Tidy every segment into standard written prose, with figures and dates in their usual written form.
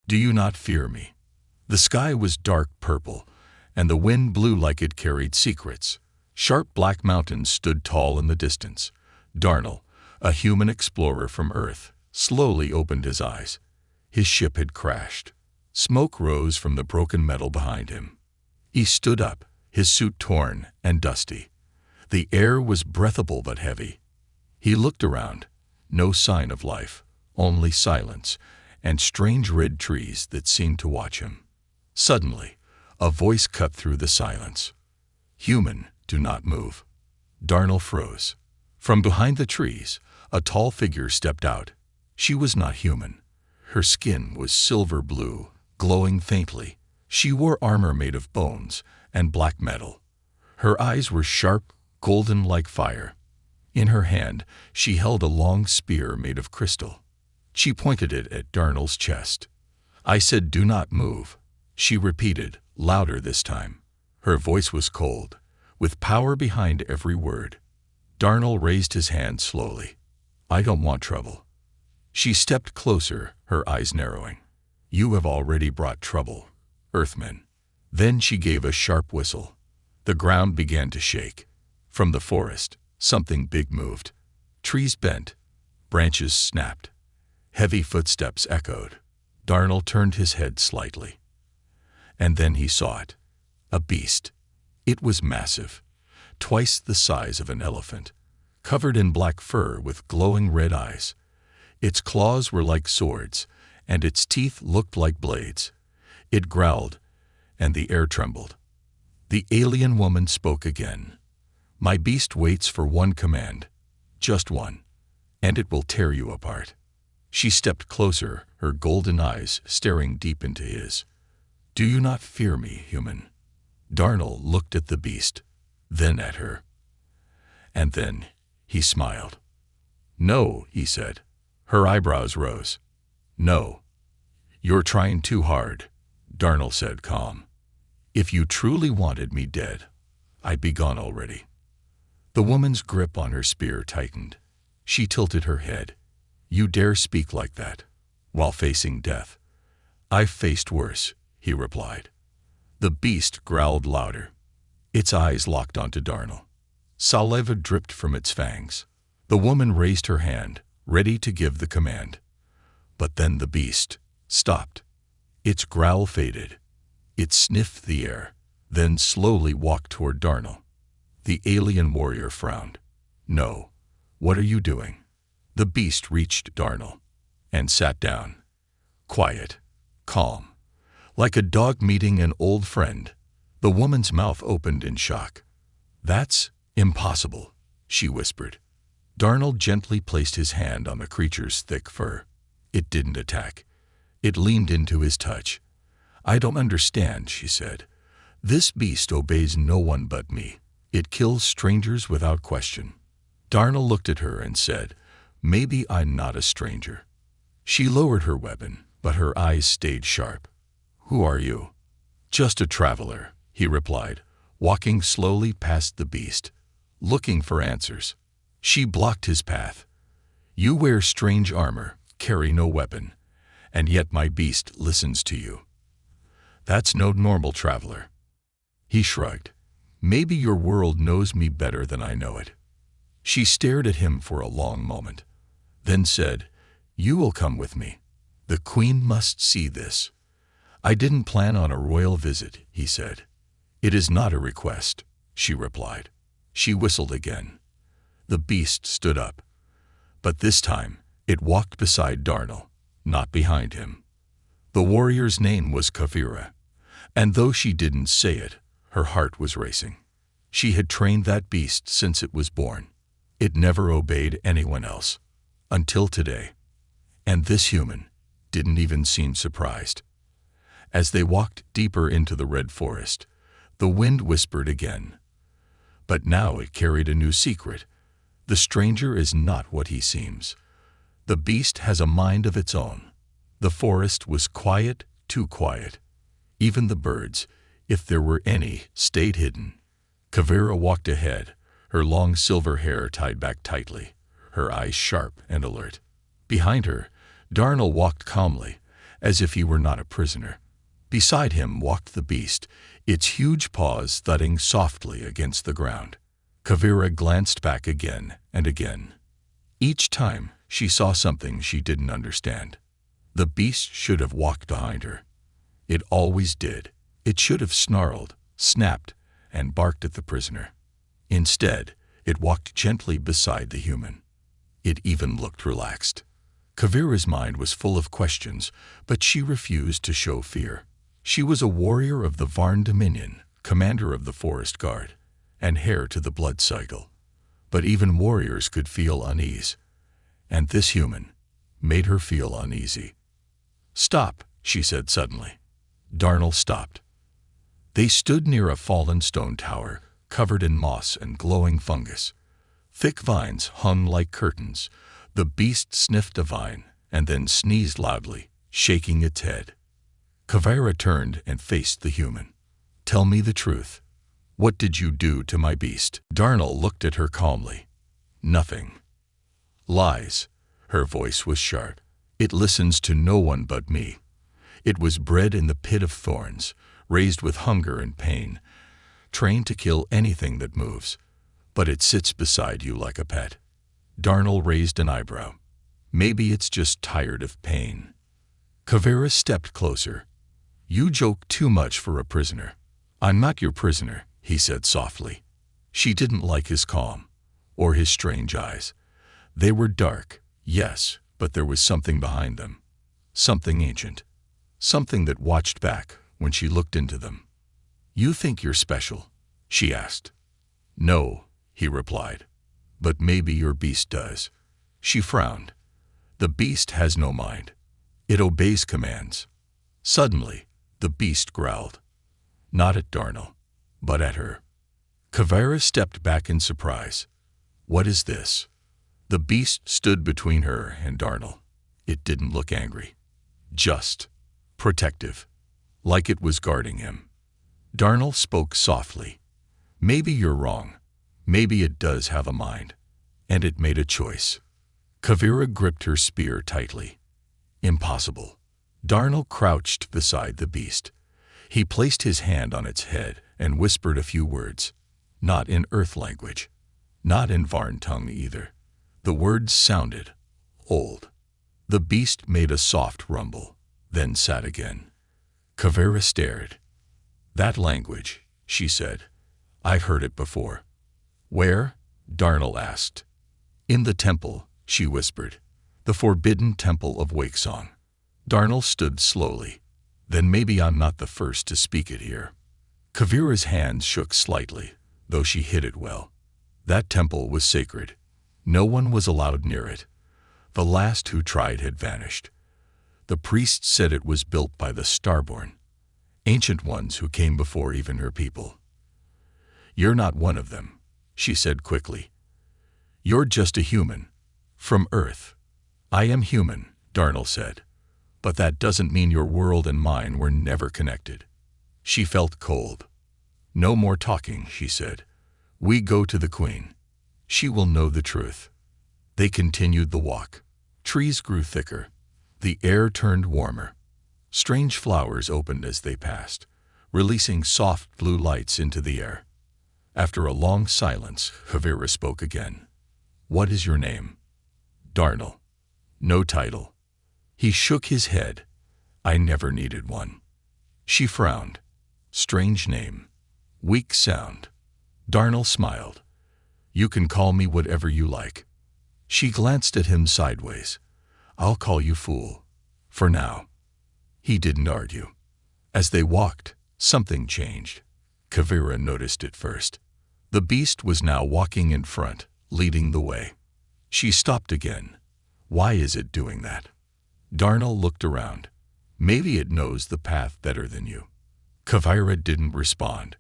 Do you not fear me? The sky was dark purple, and the wind blew like it carried secrets. Sharp black mountains stood tall in the distance. Darnell, a human explorer from Earth, slowly opened his eyes. His ship had crashed. Smoke rose from the broken metal behind him. He stood up, his suit torn and dusty. The air was breathable but heavy. He looked around. No sign of life, only silence and strange red trees that seemed to watch him. Suddenly, a voice cut through the silence. "Human, do not move." Darnell froze. From behind the trees, a tall figure stepped out. She was not human. Her skin was silver blue, glowing faintly. She wore armor made of bones and black metal. Her eyes were sharp, golden like fire. In her hand, she held a long spear made of crystal. She pointed it at Darnell's chest. "I said do not move," she repeated, louder this time. Her voice was cold, with power behind every word. Darnell raised his hand slowly. "I don't want trouble." She stepped closer, her eyes narrowing. "You have already brought trouble, Earthmen." Then she gave a sharp whistle. The ground began to shake. From the forest, something big moved. Trees bent, branches snapped. Heavy footsteps echoed. Darnell turned his head slightly. And then he saw it. A beast. It was massive, twice the size of an elephant, covered in black fur with glowing red eyes. Its claws were like swords, and its teeth looked like blades. It growled, and the air trembled. The alien woman spoke again. "My beast waits for one command, just one, and it will tear you apart." She stepped closer, her golden eyes staring deep into his. "Do you not fear me, human?" Darnell looked at the beast, then at her. And then he smiled. "No," he said. Her eyebrows rose. "No. You're trying too hard," Darnell said, calm. "If you truly wanted me dead, I'd be gone already." The woman's grip on her spear tightened. She tilted her head. "You dare speak like that, while facing death?" "I've faced worse," he replied. The beast growled louder. Its eyes locked onto Darnell. Saliva dripped from its fangs. The woman raised her hand, ready to give the command. But then the beast stopped. Its growl faded. It sniffed the air, then slowly walked toward Darnell. The alien warrior frowned. "No. What are you doing?" The beast reached Darnell and sat down. Quiet, calm, like a dog meeting an old friend. The woman's mouth opened in shock. "That's impossible," she whispered. Darnell gently placed his hand on the creature's thick fur. It didn't attack. It leaned into his touch. "I don't understand," she said. "This beast obeys no one but me. It kills strangers without question." Darnell looked at her and said, "Maybe I'm not a stranger." She lowered her weapon, but her eyes stayed sharp. "Who are you?" "Just a traveler," he replied, walking slowly past the beast, looking for answers. She blocked his path. "You wear strange armor, carry no weapon, and yet my beast listens to you. That's no normal traveler." He shrugged. "Maybe your world knows me better than I know it." She stared at him for a long moment, then said, "You will come with me. The queen must see this." "I didn't plan on a royal visit," he said. "It is not a request," she replied. She whistled again. The beast stood up, but this time it walked beside Darnell, not behind him. The warrior's name was Kafira, and though she didn't say it, her heart was racing. She had trained that beast since it was born. It never obeyed anyone else, until today. And this human didn't even seem surprised. As they walked deeper into the red forest, the wind whispered again. But now it carried a new secret. The stranger is not what he seems. The beast has a mind of its own. The forest was quiet, too quiet. Even the birds, if there were any, stayed hidden. Kavira walked ahead, her long silver hair tied back tightly, her eyes sharp and alert. Behind her, Darnell walked calmly, as if he were not a prisoner. Beside him walked the beast, its huge paws thudding softly against the ground. Kavira glanced back again and again. Each time, she saw something she didn't understand. The beast should have walked behind her. It always did. It should have snarled, snapped, and barked at the prisoner. Instead, it walked gently beside the human. It even looked relaxed. Kavira's mind was full of questions, but she refused to show fear. She was a warrior of the Varn Dominion, commander of the Forest Guard, and heir to the blood cycle. But even warriors could feel unease, and this human made her feel uneasy. "Stop," she said suddenly. Darnell stopped. They stood near a fallen stone tower, covered in moss and glowing fungus. Thick vines hung like curtains. The beast sniffed a vine and then sneezed loudly, shaking its head. Kavira turned and faced the human. "Tell me the truth. What did you do to my beast?" Darnell looked at her calmly. "Nothing." "Lies." Her voice was sharp. "It listens to no one but me. It was bred in the pit of thorns, raised with hunger and pain, trained to kill anything that moves. But it sits beside you like a pet." Darnell raised an eyebrow. "Maybe it's just tired of pain." Kavira stepped closer. "You joke too much for a prisoner." "I'm not your prisoner," he said softly. She didn't like his calm, or his strange eyes. They were dark, yes, but there was something behind them. Something ancient. Something that watched back when she looked into them. "You think you're special?" she asked. "No," he replied. "But maybe your beast does." She frowned. "The beast has no mind. It obeys commands." Suddenly, the beast growled. Not at Darnell, but at her. Kavira stepped back in surprise. "What is this?" The beast stood between her and Darnell. It didn't look angry. Just protective, like it was guarding him. Darnell spoke softly. "Maybe you're wrong. Maybe it does have a mind. And it made a choice." Kavira gripped her spear tightly. "Impossible." Darnell crouched beside the beast. He placed his hand on its head and whispered a few words. Not in Earth language. Not in Varn tongue either. The words sounded old. The beast made a soft rumble, then sat again. Kavira stared. "That language," she said. "I've heard it before." "Where?" Darnell asked. "In the temple," she whispered. "The forbidden temple of Wakesong." Darnell stood slowly. "Then maybe I'm not the first to speak it here." Kavira's hands shook slightly, though she hid it well. That temple was sacred. No one was allowed near it. The last who tried had vanished. The priests said it was built by the Starborn, ancient ones who came before even her people. "You're not one of them," she said quickly. "You're just a human. From Earth." "I am human," Darnell said. "But that doesn't mean your world and mine were never connected." She felt cold. "No more talking," she said. "We go to the Queen. She will know the truth." They continued the walk. Trees grew thicker. The air turned warmer. Strange flowers opened as they passed, releasing soft blue lights into the air. After a long silence, Kavira spoke again. "What is your name?" "Darnell." "No title." He shook his head. "I never needed one." She frowned. "Strange name. Weak sound." Darnell smiled. "You can call me whatever you like." She glanced at him sideways. "I'll call you Fool. For now." He didn't argue. As they walked, something changed. Kavira noticed it first. The beast was now walking in front, leading the way. She stopped again. Why is it doing that? Darnell looked around. Maybe it knows the path better than you. Kavira didn't respond.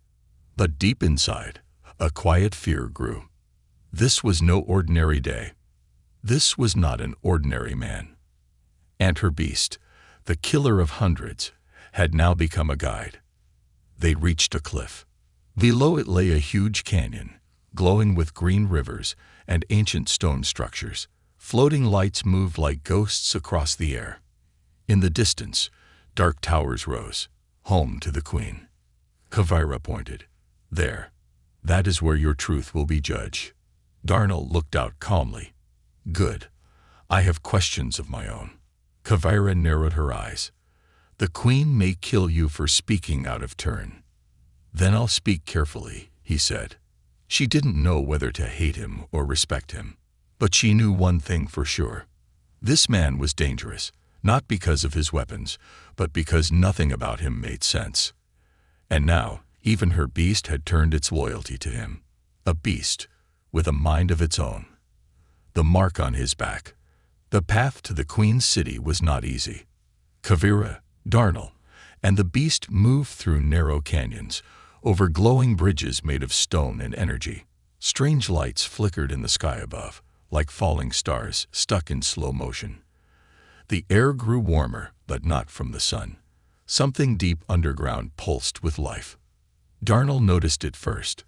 But deep inside, a quiet fear grew. This was no ordinary day. This was not an ordinary man. And her beast, the killer of hundreds, had now become a guide. They reached a cliff. Below it lay a huge canyon, glowing with green rivers and ancient stone structures. Floating lights moved like ghosts across the air. In the distance, dark towers rose, home to the queen. Kavira pointed. There. That is where your truth will be judged. Darnell looked out calmly. Good. I have questions of my own. Kavira narrowed her eyes. The queen may kill you for speaking out of turn. Then I'll speak carefully, he said. She didn't know whether to hate him or respect him. But she knew one thing for sure. This man was dangerous, not because of his weapons, but because nothing about him made sense. And now, even her beast had turned its loyalty to him. A beast, with a mind of its own. The mark on his back. The path to the Queen's city was not easy. Kavira, Darnell, and the beast moved through narrow canyons, over glowing bridges made of stone and energy. Strange lights flickered in the sky above, like falling stars stuck in slow motion. The air grew warmer, but not from the sun. Something deep underground pulsed with life. Darnell noticed it first.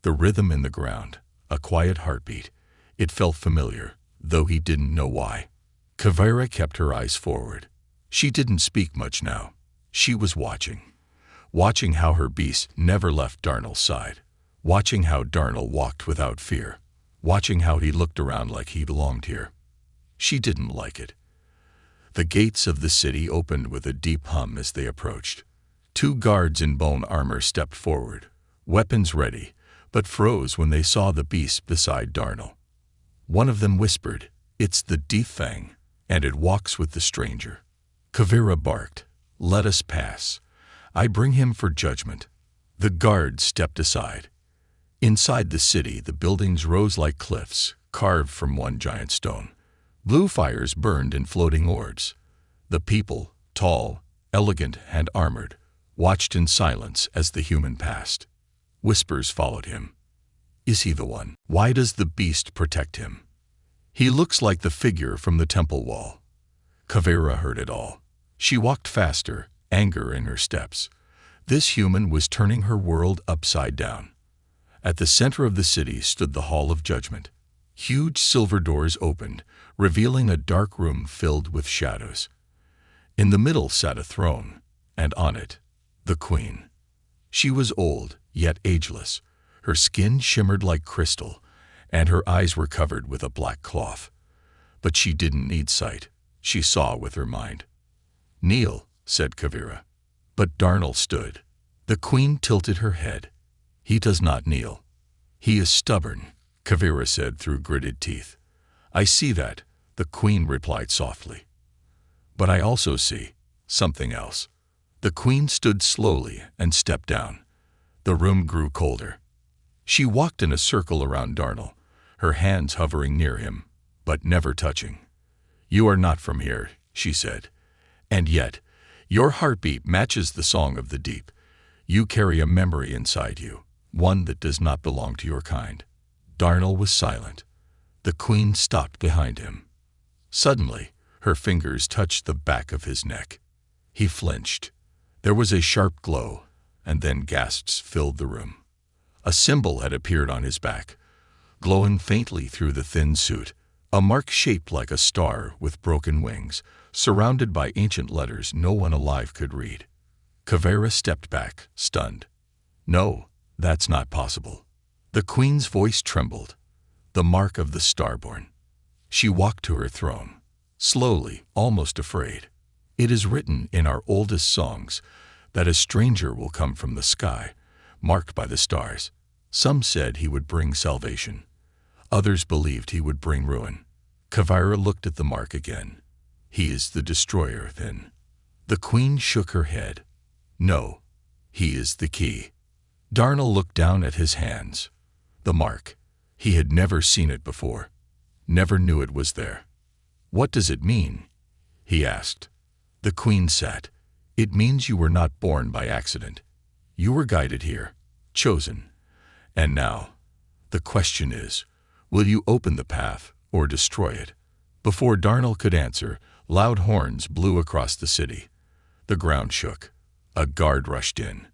The rhythm in the ground, a quiet heartbeat. It felt familiar, though he didn't know why. Kavira kept her eyes forward. She didn't speak much now. She was watching. Watching how her beast never left Darnell's side. Watching how Darnell walked without fear. Watching how he looked around like he belonged here. She didn't like it. The gates of the city opened with a deep hum as they approached. 2 guards in bone armor stepped forward, weapons ready, but froze when they saw the beast beside Darnell. One of them whispered, "It's the Deep Fang, and it walks with the stranger." Kavira barked, "Let us pass. I bring him for judgment." The guards stepped aside. Inside the city, the buildings rose like cliffs, carved from one giant stone. Blue fires burned in floating orbs. The people, tall, elegant, and armored, watched in silence as the human passed. Whispers followed him. Is he the one? Why does the beast protect him? He looks like the figure from the temple wall. Kavira heard it all. She walked faster, anger in her steps. This human was turning her world upside down. At the center of the city stood the Hall of Judgment. Huge silver doors opened, revealing a dark room filled with shadows. In the middle sat a throne, and on it, the queen. She was old, yet ageless. Her skin shimmered like crystal, and her eyes were covered with a black cloth. But she didn't need sight. She saw with her mind. "Kneel," said Kavira. But Darnell stood. The queen tilted her head. "He does not kneel. He is stubborn," Kavira said through gritted teeth. "I see that," the queen replied softly. "But I also see something else." The queen stood slowly and stepped down. The room grew colder. She walked in a circle around Darnell, her hands hovering near him, but never touching. "You are not from here," she said. "And yet, your heartbeat matches the song of the deep. You carry a memory inside you, one that does not belong to your kind." Darnell was silent. The queen stopped behind him. Suddenly, her fingers touched the back of his neck. He flinched. There was a sharp glow, and then gasps filled the room. A symbol had appeared on his back, glowing faintly through the thin suit, a mark shaped like a star with broken wings, surrounded by ancient letters no one alive could read. Kavira stepped back, stunned. "No, that's not possible." The queen's voice trembled. "The mark of the starborn." She walked to her throne, slowly, almost afraid. "It is written in our oldest songs that a stranger will come from the sky, marked by the stars. Some said he would bring salvation. Others believed he would bring ruin." Kavira looked at the mark again. "He is the destroyer, then." The queen shook her head. "No, he is the key." Darnell looked down at his hands. The mark. He had never seen it before. Never knew it was there. "What does it mean?" he asked. The queen sat. "It means you were not born by accident. You were guided here, chosen. And now, the question is, will you open the path or destroy it?" Before Darnell could answer, loud horns blew across the city. The ground shook. A guard rushed in.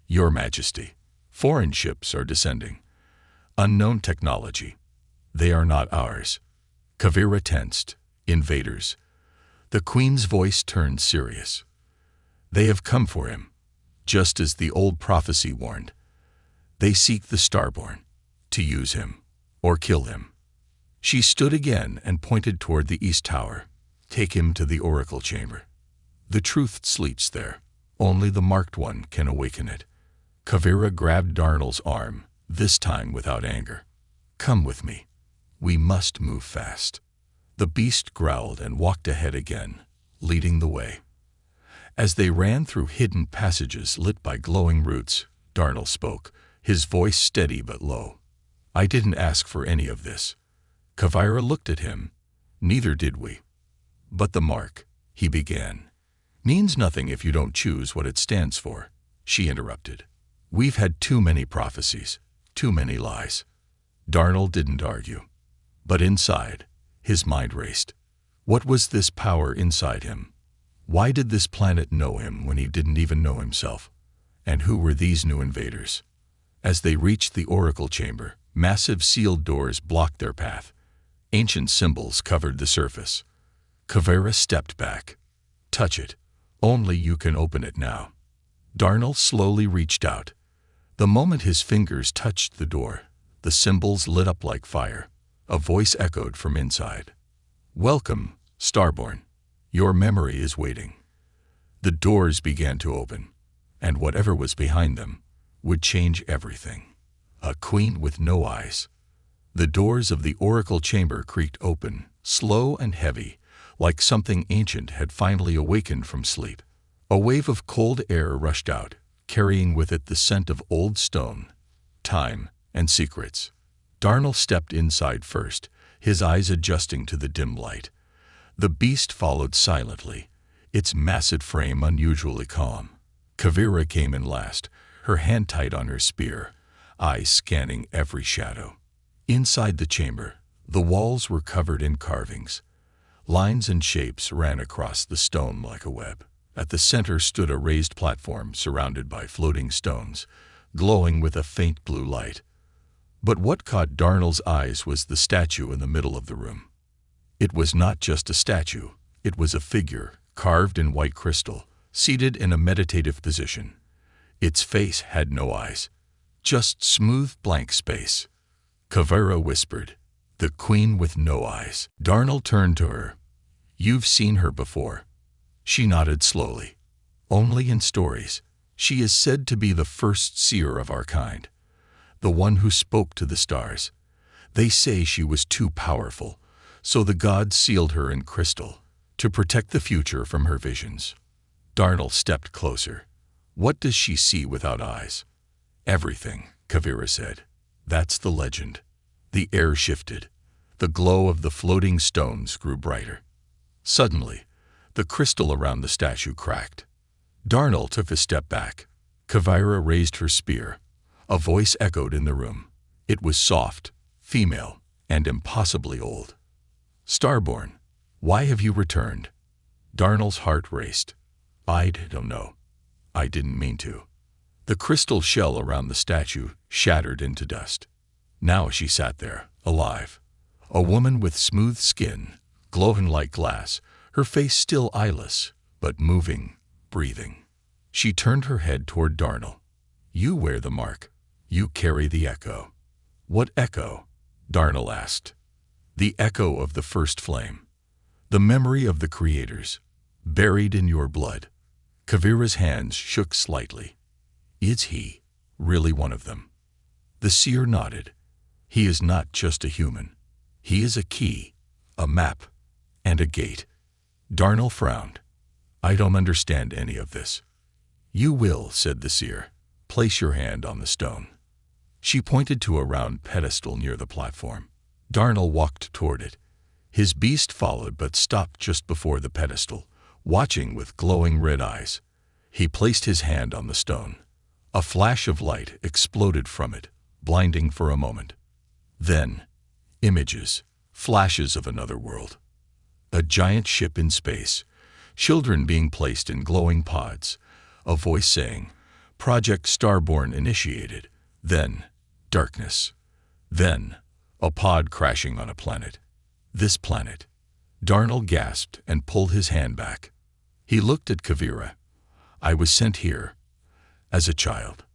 "Your Majesty, foreign ships are descending. Unknown technology. They are not ours." Kavira tensed. Invaders. The queen's voice turned serious. They have come for him, just as the old prophecy warned. They seek the starborn, to use him, or kill him. She stood again and pointed toward the east tower. Take him to the oracle chamber. The truth sleeps there. Only the marked one can awaken it. Kavira grabbed Darnell's arm, this time without anger. Come with me. We must move fast. The beast growled and walked ahead again, leading the way. As they ran through hidden passages lit by glowing roots, Darnell spoke, his voice steady but low. I didn't ask for any of this. Kavira looked at him. Neither did we. But the mark, he began, means nothing if you don't choose what it stands for, she interrupted. We've had too many prophecies, too many lies. Darnell didn't argue. But inside, his mind raced. What was this power inside him? Why did this planet know him when he didn't even know himself? And who were these new invaders? As they reached the oracle chamber, massive sealed doors blocked their path. Ancient symbols covered the surface. Kavira stepped back. Touch it. Only you can open it now. Darnell slowly reached out. The moment his fingers touched the door, the symbols lit up like fire. A voice echoed from inside. Welcome, Starborn. Your memory is waiting. The doors began to open, and whatever was behind them would change everything. A queen with no eyes. The doors of the oracle chamber creaked open, slow and heavy, like something ancient had finally awakened from sleep. A wave of cold air rushed out, carrying with it the scent of old stone, time, and secrets. Darnell stepped inside first, his eyes adjusting to the dim light. The beast followed silently, its massive frame unusually calm. Kavira came in last, her hand tight on her spear, eyes scanning every shadow. Inside the chamber, the walls were covered in carvings. Lines and shapes ran across the stone like a web. At the center stood a raised platform surrounded by floating stones, glowing with a faint blue light. But what caught Darnell's eyes was the statue in the middle of the room. It was not just a statue, it was a figure, carved in white crystal, seated in a meditative position. Its face had no eyes, just smooth blank space. Kavira whispered, "The queen with no eyes." Darnell turned to her. "You've seen her before." She nodded slowly. "Only in stories. She is said to be the first seer of our kind, the one who spoke to the stars. They say she was too powerful, so the gods sealed her in crystal to protect the future from her visions." Darnell stepped closer. "What does she see without eyes?" "Everything," Kavira said. "That's the legend." The air shifted. The glow of the floating stones grew brighter. Suddenly, the crystal around the statue cracked. Darnell took a step back. Kavira raised her spear. A voice echoed in the room. It was soft, female, and impossibly old. "Starborn, why have you returned?" Darnell's heart raced. "I don't know. I didn't mean to." The crystal shell around the statue shattered into dust. Now she sat there, alive. A woman with smooth skin, glowing like glass, her face still eyeless, but moving, breathing. She turned her head toward Darnell. "You wear the mark. You carry the echo." "What echo?" Darnell asked. "The echo of the first flame. The memory of the creators, buried in your blood." Kavira's hands shook slightly. "Is he really one of them?" The seer nodded. "He is not just a human. He is a key, a map, and a gate." Darnell frowned. "I don't understand any of this." "You will," said the seer. "Place your hand on the stone." She pointed to a round pedestal near the platform. Darnell walked toward it. His beast followed but stopped just before the pedestal, watching with glowing red eyes. He placed his hand on the stone. A flash of light exploded from it, blinding for a moment. Then, images, flashes of another world. A giant ship in space, children being placed in glowing pods, a voice saying, "Project Starborn initiated." Then, darkness. Then, a pod crashing on a planet. This planet. Darnell gasped and pulled his hand back. He looked at Kavira. I was sent here as a child.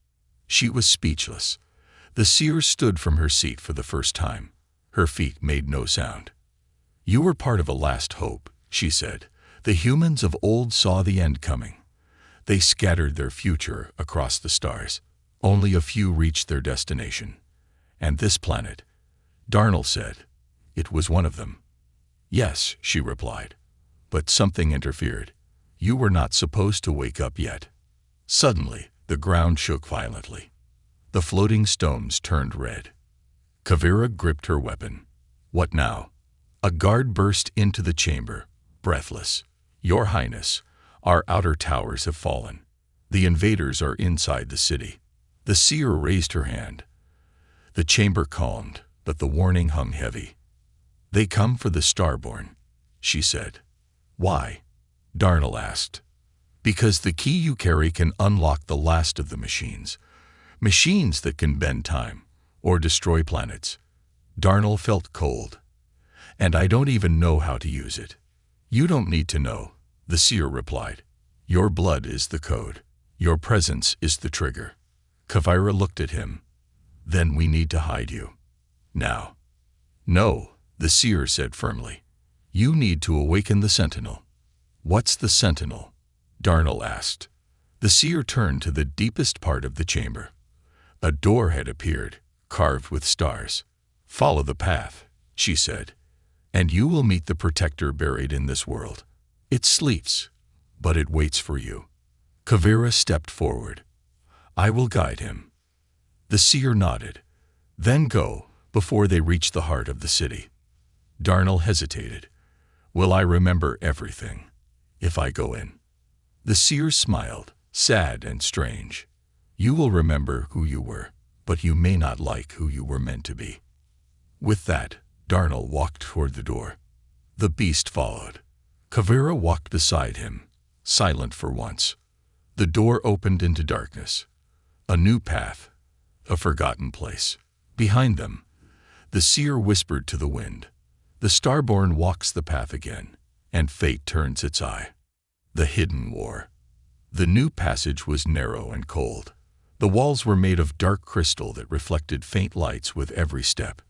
She was speechless. The seer stood from her seat for the first time. Her feet made no sound. You were part of a last hope, she said. The humans of old saw the end coming. They scattered their future across the stars. Only a few reached their destination. And this planet, Darnell said, it was one of them. Yes, she replied. But something interfered. You were not supposed to wake up yet. Suddenly, the ground shook violently. The floating stones turned red. Kavira gripped her weapon. What now? A guard burst into the chamber, breathless. Your Highness, our outer towers have fallen. The invaders are inside the city. The seer raised her hand. The chamber calmed, but the warning hung heavy. They come for the Starborn, she said. Why? Darnell asked. Because the key you carry can unlock the last of the machines. Machines that can bend time or destroy planets. Darnell felt cold. And I don't even know how to use it. You don't need to know, the seer replied. Your blood is the code. Your presence is the trigger. Kavira looked at him. Then we need to hide you. Now. No, the seer said firmly. You need to awaken the Sentinel. What's the Sentinel? Darnell asked. The seer turned to the deepest part of the chamber. A door had appeared, carved with stars. Follow the path, she said, and you will meet the protector buried in this world. It sleeps, but it waits for you. Kavira stepped forward. I will guide him. The seer nodded. Then go, before they reach the heart of the city. Darnell hesitated. Will I remember everything if I go in? The seer smiled, sad and strange. You will remember who you were, but you may not like who you were meant to be. With that, Darnell walked toward the door. The beast followed. Kavira walked beside him, silent for once. The door opened into darkness. A new path, a forgotten place. Behind them, the seer whispered to the wind. The Starborn walks the path again, and fate turns its eye. The hidden war. The new passage was narrow and cold. The walls were made of dark crystal that reflected faint lights with every step.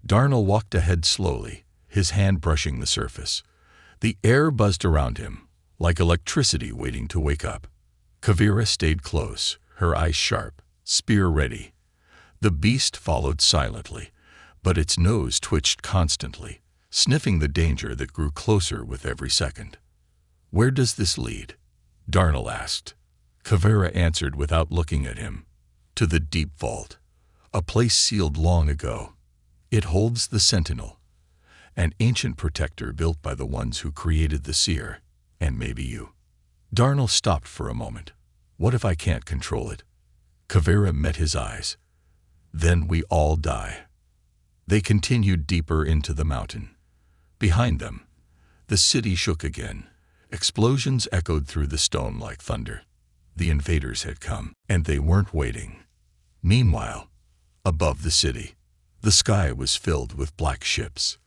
Darnell walked ahead slowly, his hand brushing the surface. The air buzzed around him, like electricity waiting to wake up. Kavira stayed close, her eyes sharp, spear ready. The beast followed silently, but its nose twitched constantly, sniffing the danger that grew closer with every second. Where does this lead? Darnell asked. Kavira answered without looking at him. To the deep vault, a place sealed long ago. It holds the Sentinel, an ancient protector built by the ones who created the seer, and maybe you. Darnell stopped for a moment. What if I can't control it? Kavira met his eyes. Then we all die. They continued deeper into the mountain. Behind them, the city shook again. Explosions echoed through the stone like thunder. The invaders had come, and they weren't waiting. Meanwhile, above the city, the sky was filled with black ships.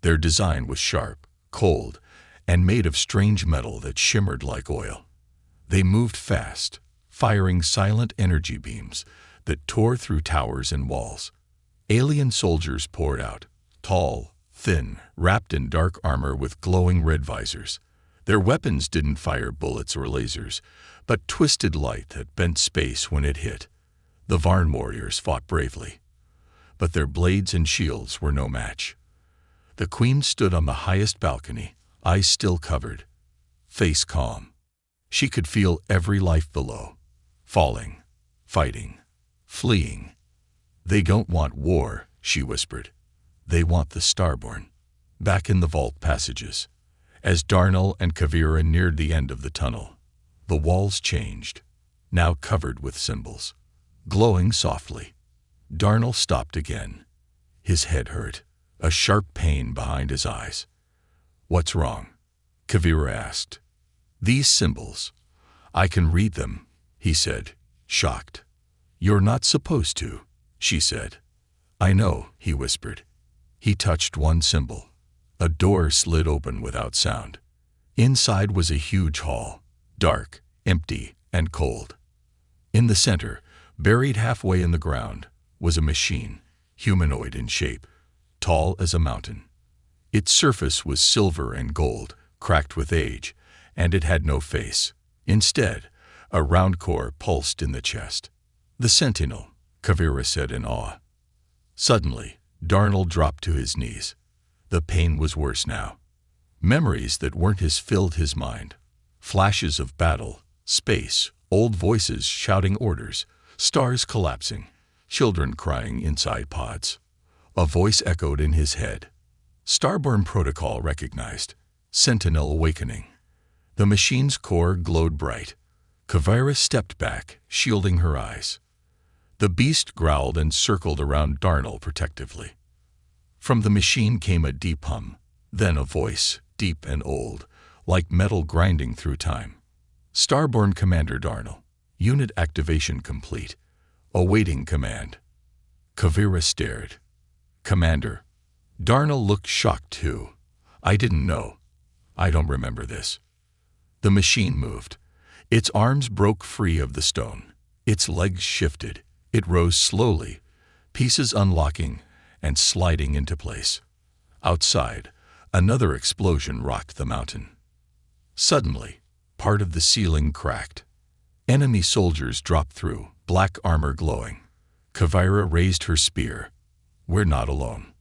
Their design was sharp, cold, and made of strange metal that shimmered like oil. They moved fast, firing silent energy beams that tore through towers and walls. Alien soldiers poured out, tall, thin, wrapped in dark armor with glowing red visors. Their weapons didn't fire bullets or lasers, but twisted light that bent space when it hit. The Varn warriors fought bravely, but their blades and shields were no match. The queen stood on the highest balcony, eyes still covered, face calm. She could feel every life below, falling, fighting, fleeing. They don't want war, she whispered. They want the Starborn. Back in the vault passages, as Darnell and Kavira neared the end of the tunnel, the walls changed, now covered with symbols, glowing softly. Darnell stopped again. His head hurt, a sharp pain behind his eyes. What's wrong? Kavira asked. These symbols. I can read them, he said, shocked. You're not supposed to, she said. I know, he whispered. He touched one symbol, A door slid open without sound. Inside was a huge hall, dark, empty, and cold. In the center, buried halfway in the ground, was a machine, humanoid in shape, tall as a mountain. Its surface was silver and gold, cracked with age, and it had no face. Instead, a round core pulsed in the chest. "The Sentinel," Kavira said in awe. Suddenly, Darnell dropped to his knees. The pain was worse now. Memories that weren't his filled his mind. Flashes of battle, space, old voices shouting orders, stars collapsing, children crying inside pods. A voice echoed in his head. Starborn Protocol recognized. Sentinel awakening. The machine's core glowed bright. Kavira stepped back, shielding her eyes. The beast growled and circled around Darnell protectively. From the machine came a deep hum, then a voice, deep and old, like metal grinding through time. "Starborn Commander Darnell. Unit activation complete. Awaiting command." Kavira stared. "Commander." Darnell looked shocked too. "I didn't know. I don't remember this." The machine moved. Its arms broke free of the stone. Its legs shifted. It rose slowly, pieces unlocking and sliding into place. Outside, another explosion rocked the mountain. Suddenly, part of the ceiling cracked. Enemy soldiers dropped through, black armor glowing. Kavira raised her spear. "We're not alone."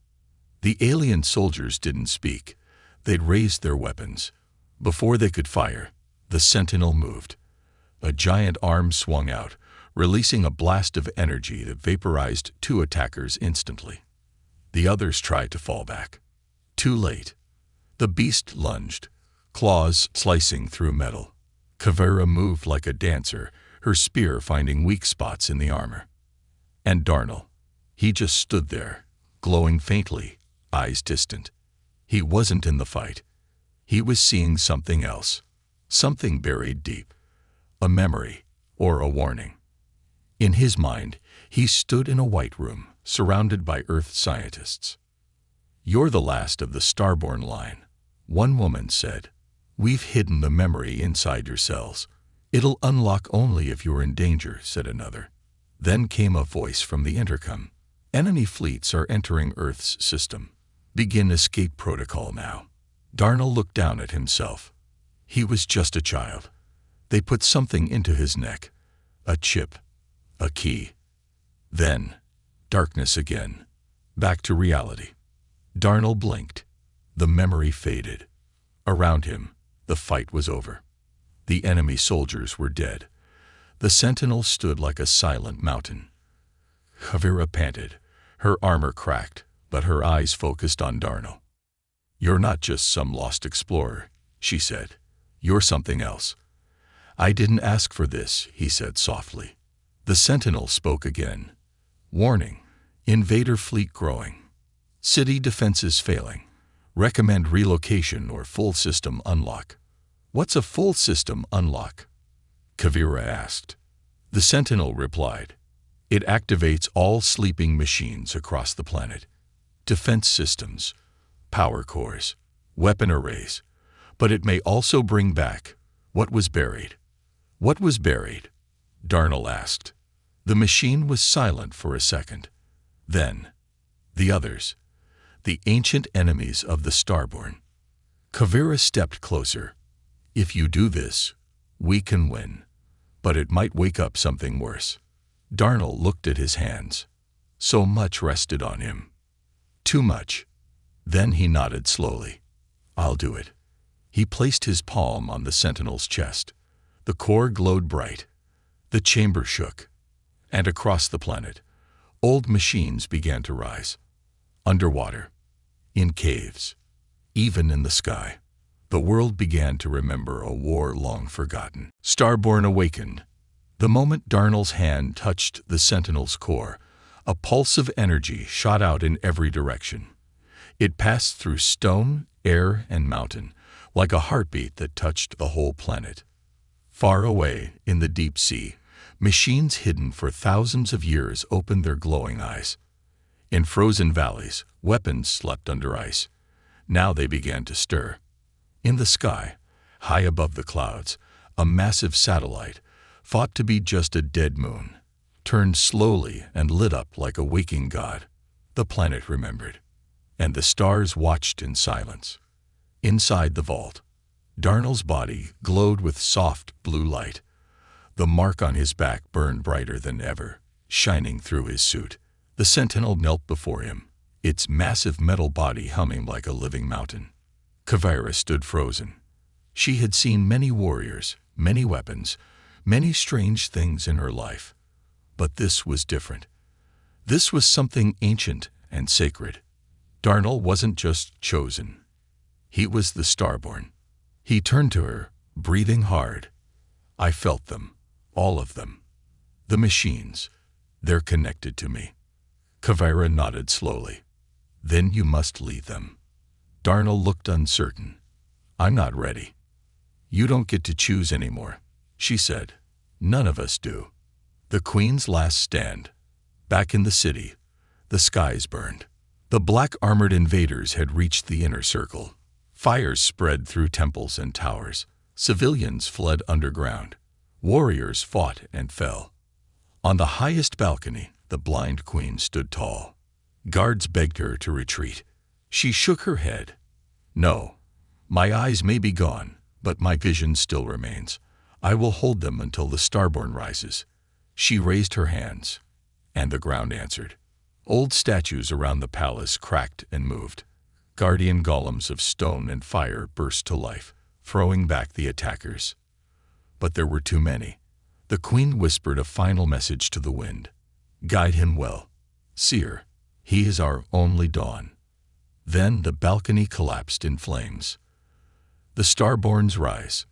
The alien soldiers didn't speak. They'd raised their weapons. Before they could fire, the Sentinel moved. A giant arm swung out, releasing a blast of energy that vaporized 2 attackers instantly. The others tried to fall back. Too late. The beast lunged, claws slicing through metal. Kavira moved like a dancer, her spear finding weak spots in the armor. And Darnell, he just stood there, glowing faintly, eyes distant. He wasn't in the fight. He was seeing something else, something buried deep, a memory or a warning. In his mind, he stood in a white room, surrounded by Earth scientists. "You're the last of the Starborn line," one woman said. "We've hidden the memory inside your cells. It'll unlock only if you're in danger," said another. Then came a voice from the intercom. "Enemy fleets are entering Earth's system. Begin escape protocol now." Darnell looked down at himself. He was just a child. They put something into his neck. A chip. A key. Then, darkness again. Back to reality. Darnell blinked. The memory faded. Around him, the fight was over. The enemy soldiers were dead. The Sentinel stood like a silent mountain. Kavira panted. Her armor cracked, but her eyes focused on Darnell. "You're not just some lost explorer," she said. "You're something else." "I didn't ask for this," he said softly. The Sentinel spoke again. "Warning, invader fleet growing. City defenses failing. Recommend relocation or full system unlock." "What's a full system unlock?" Kavira asked. The Sentinel replied. "It activates all sleeping machines across the planet. Defense systems, power cores, weapon arrays. But it may also bring back what was buried." "What was buried?" Darnell asked. The machine was silent for a second. Then, the others, the ancient enemies of the Starborn. Kavira stepped closer. "If you do this, we can win. But it might wake up something worse." Darnell looked at his hands. So much rested on him. Too much. Then he nodded slowly. "I'll do it." He placed his palm on the Sentinel's chest. The core glowed bright. The chamber shook. And across the planet, old machines began to rise. Underwater, in caves, even in the sky. The world began to remember a war long forgotten. Starborn awakened. The moment Darnell's hand touched the Sentinel's core, a pulse of energy shot out in every direction. It passed through stone, air, and mountain, like a heartbeat that touched the whole planet. Far away, in the deep sea, machines hidden for thousands of years opened their glowing eyes. In frozen valleys, weapons slept under ice. Now they began to stir. In the sky, high above the clouds, a massive satellite, thought to be just a dead moon, turned slowly and lit up like a waking god. The planet remembered, and the stars watched in silence. Inside the vault, Darnell's body glowed with soft blue light. The mark on his back burned brighter than ever, shining through his suit. The sentinel knelt before him, its massive metal body humming like a living mountain. Kavira stood frozen. She had seen many warriors, many weapons, many strange things in her life. But this was different. This was something ancient and sacred. Darnell wasn't just chosen. He was the Starborn. He turned to her, breathing hard. I felt them, all of them. The machines, they're connected to me. Kavira nodded slowly. Then you must lead them. Darnell looked uncertain. I'm not ready. You don't get to choose anymore, she said. None of us do. The Queen's last stand. Back in the city, the skies burned. The black-armored invaders had reached the inner circle. Fires spread through temples and towers. Civilians fled underground. Warriors fought and fell. On the highest balcony, the blind queen stood tall. Guards begged her to retreat. She shook her head. No, my eyes may be gone, but my vision still remains. I will hold them until the Starborn rises. She raised her hands, and the ground answered. Old statues around the palace cracked and moved. Guardian golems of stone and fire burst to life, throwing back the attackers. But there were too many. The queen whispered a final message to the wind. Guide him well. Seer, he is our only dawn. Then the balcony collapsed in flames. The Starborns rise.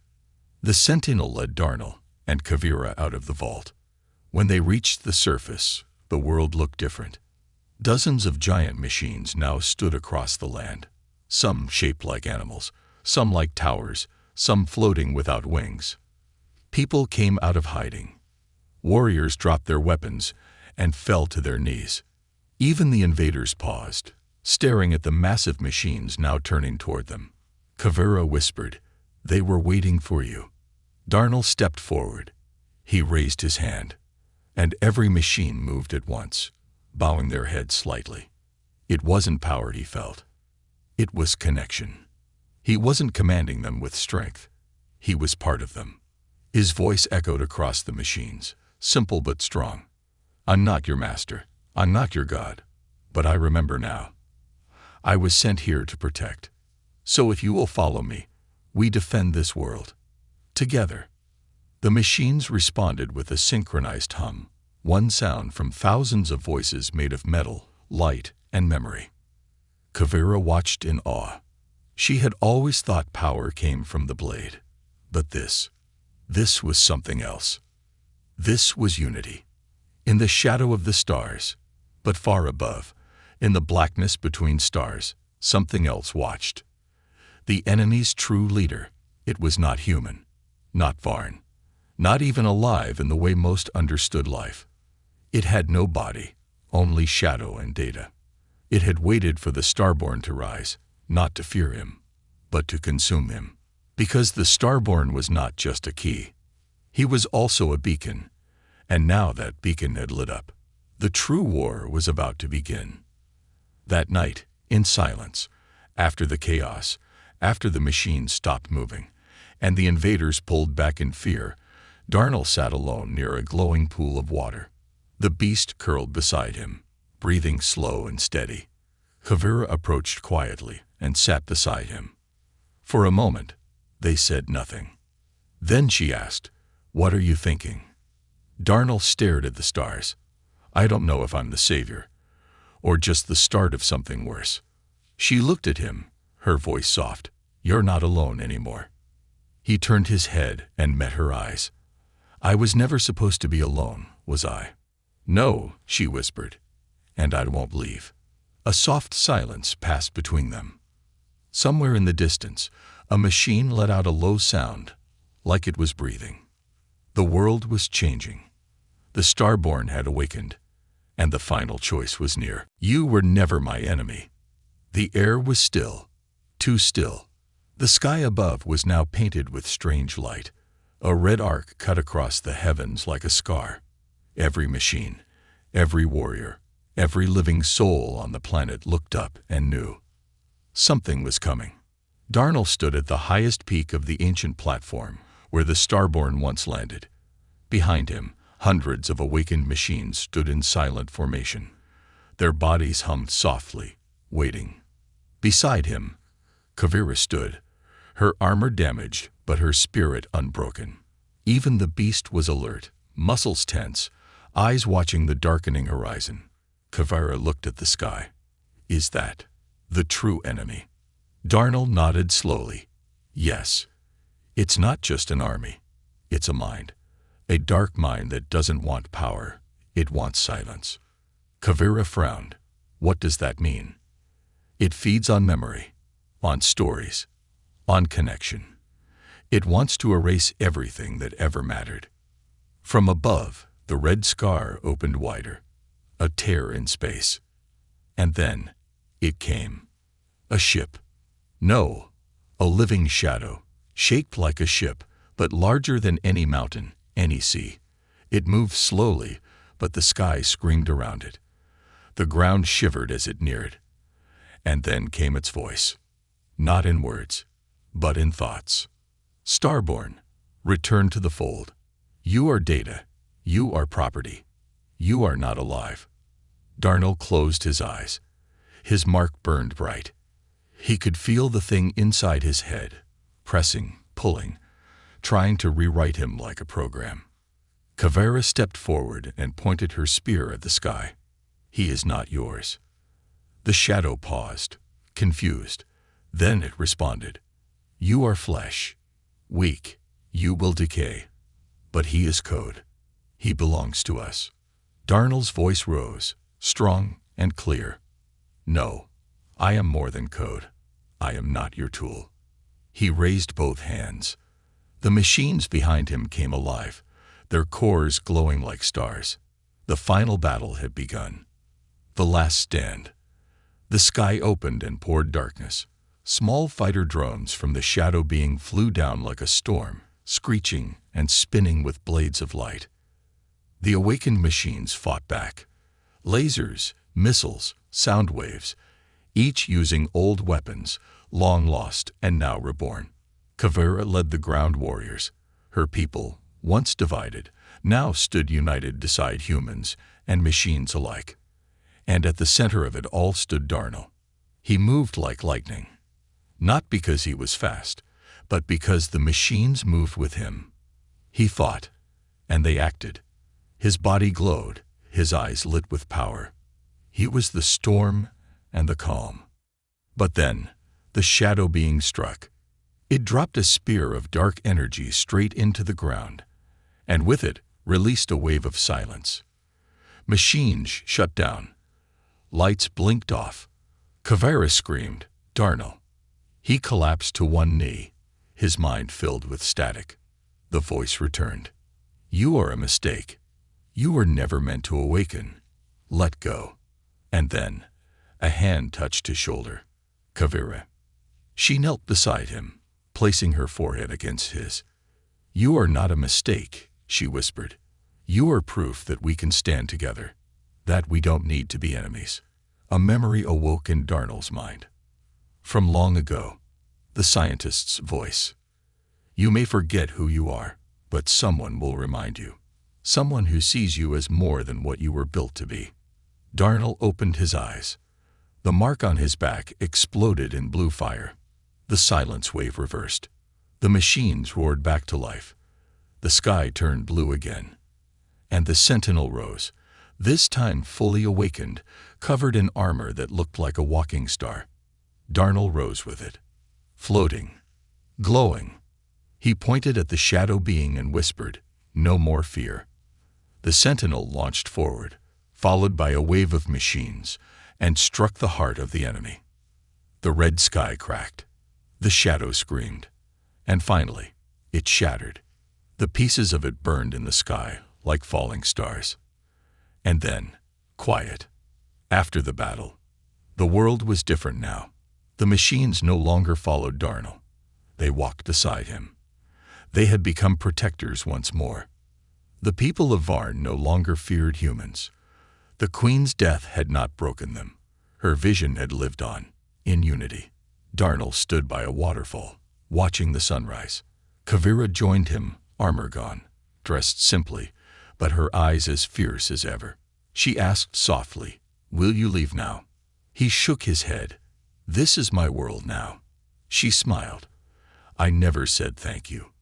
The sentinel led Darnell and Kavira out of the vault. When they reached the surface, the world looked different. Dozens of giant machines now stood across the land, some shaped like animals, some like towers, some floating without wings. People came out of hiding. Warriors dropped their weapons and fell to their knees. Even the invaders paused, staring at the massive machines now turning toward them. Kavira whispered, "They were waiting for you." Darnell stepped forward. He raised his hand, and every machine moved at once, bowing their heads slightly. It wasn't power he felt. It was connection. He wasn't commanding them with strength. He was part of them. His voice echoed across the machines, simple but strong. I'm not your master. I'm not your god. But I remember now. I was sent here to protect. So if you will follow me, we defend this world. Together. The machines responded with a synchronized hum, one sound from thousands of voices made of metal, light, and memory. Kavira watched in awe. She had always thought power came from the blade. But this was something else. This was unity. In the shadow of the stars, but far above, in the blackness between stars, something else watched. The enemy's true leader. It was not human, not Varn, not even alive in the way most understood life. It had no body, only shadow and data. It had waited for the Starborn to rise, not to fear him, but to consume him. Because the Starborn was not just a key. He was also a beacon, and now that beacon had lit up. The true war was about to begin. That night, in silence, after the chaos, after the machines stopped moving, and the invaders pulled back in fear, Darnell sat alone near a glowing pool of water. The beast curled beside him, breathing slow and steady. Kavira approached quietly and sat beside him. For a moment, they said nothing. Then she asked, "What are you thinking?" Darnell stared at the stars. I don't know if I'm the savior, or just the start of something worse. She looked at him, her voice soft. You're not alone anymore. He turned his head and met her eyes. I was never supposed to be alone, was I? No, she whispered, and I won't leave. A soft silence passed between them. Somewhere in the distance, a machine let out a low sound, like it was breathing. The world was changing. The Starborn had awakened, and the final choice was near. You were never my enemy. The air was still. too still. The sky above was now painted with strange light. A red arc cut across the heavens like a scar. Every machine, every warrior, every living soul on the planet looked up and knew. Something was coming. Darnell stood at the highest peak of the ancient platform where the Starborn once landed. Behind him, hundreds of awakened machines stood in silent formation. Their bodies hummed softly, waiting. Beside him, Kavira stood, her armor damaged but her spirit unbroken. Even the beast was alert, muscles tense, eyes watching the darkening horizon. Kavira looked at the sky. Is that the true enemy? Darnell nodded slowly. Yes. It's not just an army. It's a mind. A dark mind that doesn't want power. It wants silence. Kavira frowned. What does that mean? It feeds on memory, on stories, on connection. It wants to erase everything that ever mattered. From above, the red scar opened wider, a tear in space. And then, it came. A ship. No, a living shadow, shaped like a ship, but larger than any mountain, any sea. It moved slowly, but the sky screamed around it. The ground shivered as it neared. And then came its voice. Not in words, but in thoughts. Starborn, return to the fold. You are data. You are property. You are not alive. Darnell closed his eyes. His mark burned bright. He could feel the thing inside his head, pressing, pulling, trying to rewrite him like a program. Kavira stepped forward and pointed her spear at the sky. He is not yours. The shadow paused, confused. Then it responded. You are flesh. Weak. You will decay. But he is code. He belongs to us. Darnell's voice rose, strong and clear. No, I am more than code. I am not your tool. He raised both hands. The machines behind him came alive, their cores glowing like stars. The final battle had begun. The last stand. The sky opened and poured darkness. Small fighter drones from the shadow being flew down like a storm, screeching and spinning with blades of light. The awakened machines fought back. Lasers, missiles, sound waves, each using old weapons, long lost and now reborn. Kavira led the ground warriors. Her people, once divided, now stood united beside humans and machines alike. And at the center of it all stood Darnell. He moved like lightning. Not because he was fast, but because the machines moved with him. He thought, and they acted. His body glowed, his eyes lit with power. He was the storm and the calm. But then, the shadow being struck. It dropped a spear of dark energy straight into the ground, and with it released a wave of silence. Machines shut down. Lights blinked off. Kavira screamed, Darnell. He collapsed to one knee, his mind filled with static. The voice returned. You are a mistake. You were never meant to awaken. Let go. And then, a hand touched his shoulder. Kavira. She knelt beside him, placing her forehead against his. You are not a mistake, she whispered. You are proof that we can stand together, that we don't need to be enemies. A memory awoke in Darnell's mind. From long ago, the scientist's voice. You may forget who you are, but someone will remind you. Someone who sees you as more than what you were built to be. Darnell opened his eyes. The mark on his back exploded in blue fire. The silence wave reversed. The machines roared back to life. The sky turned blue again. And the sentinel rose, this time fully awakened, covered in armor that looked like a walking star. Darnell rose with it, floating, glowing. He pointed at the shadow being and whispered, no more fear. The sentinel launched forward, followed by a wave of machines, and struck the heart of the enemy. The red sky cracked. The shadow screamed. And finally, it shattered. The pieces of it burned in the sky like falling stars. And then, quiet. After the battle, the world was different now. The machines no longer followed Darnell. They walked beside him. They had become protectors once more. The people of Varn no longer feared humans. The Queen's death had not broken them. Her vision had lived on, in unity. Darnell stood by a waterfall, watching the sunrise. Kavira joined him, armor gone, dressed simply, but her eyes as fierce as ever. She asked softly, "Will you leave now?" He shook his head. "This is my world now." She smiled. "I never said thank you."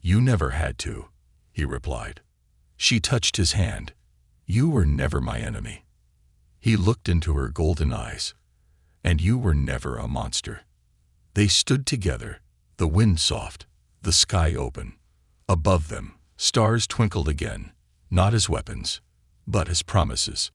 "You never had to," he replied. She touched his hand. "You were never my enemy." He looked into her golden eyes. "And you were never a monster." They stood together, the wind soft, the sky open. Above them, stars twinkled again, not as weapons, but as promises.